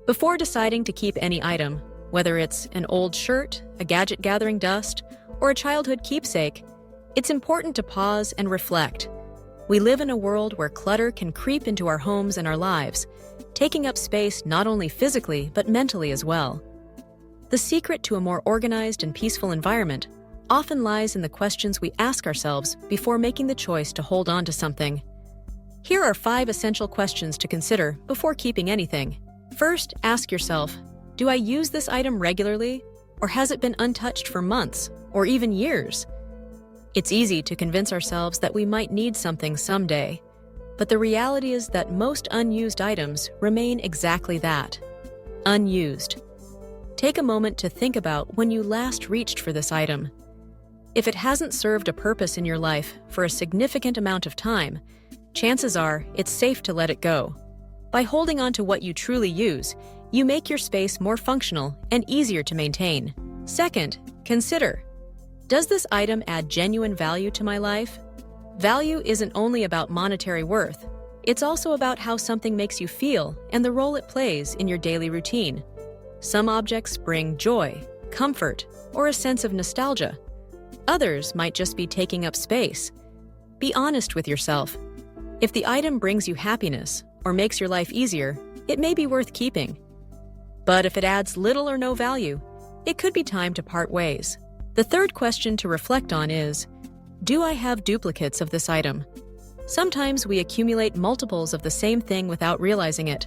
Before deciding to keep any item, whether it's an old shirt, a gadget gathering dust, or a childhood keepsake, it's important to pause and reflect. We live in a world where clutter can creep into our homes and our lives, taking up space not only physically but mentally as well. The secret to a more organized and peaceful environment often lies in the questions we ask ourselves before making the choice to hold on to something. Here are 5 essential questions to consider before keeping anything. First, ask yourself, do I use this item regularly, or has it been untouched for months or even years? It's easy to convince ourselves that we might need something someday, but the reality is that most unused items remain exactly that, unused. Take a moment to think about when you last reached for this item. If it hasn't served a purpose in your life for a significant amount of time, chances are it's safe to let it go. By holding on to what you truly use, you make your space more functional and easier to maintain. Second, consider, does this item add genuine value to my life? Value isn't only about monetary worth. It's also about how something makes you feel and the role it plays in your daily routine. Some objects bring joy, comfort, or a sense of nostalgia. Others might just be taking up space. Be honest with yourself. If the item brings you happiness or makes your life easier, it may be worth keeping. But if it adds little or no value, it could be time to part ways. The third question to reflect on is, do I have duplicates of this item? Sometimes we accumulate multiples of the same thing without realizing it.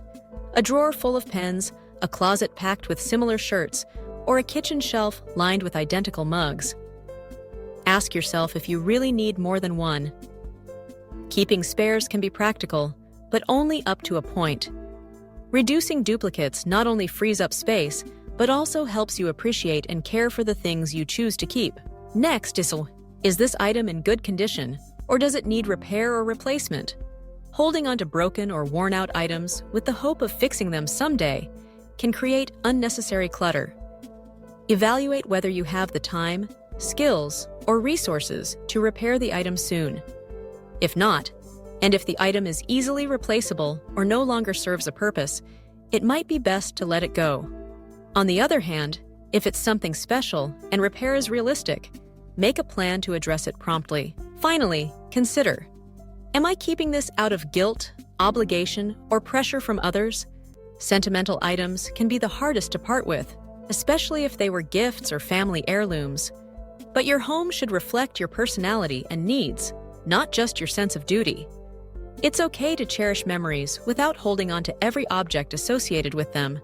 A drawer full of pens, a closet packed with similar shirts, or a kitchen shelf lined with identical mugs. Ask yourself if you really need more than one. Keeping spares can be practical, but only up to a point. Reducing duplicates not only frees up space, but also helps you appreciate and care for the things you choose to keep. Next is this item in good condition, or does it need repair or replacement? Holding on to broken or worn-out items with the hope of fixing them someday can create unnecessary clutter. Evaluate whether you have the time, skills, or resources to repair the item soon. If not, and if the item is easily replaceable or no longer serves a purpose, it might be best to let it go. On the other hand, if it's something special and repair is realistic, make a plan to address it promptly. Finally, consider, am I keeping this out of guilt, obligation, or pressure from others? Sentimental items can be the hardest to part with, especially if they were gifts or family heirlooms. But your home should reflect your personality and needs, not just your sense of duty. It's okay to cherish memories without holding on to every object associated with them.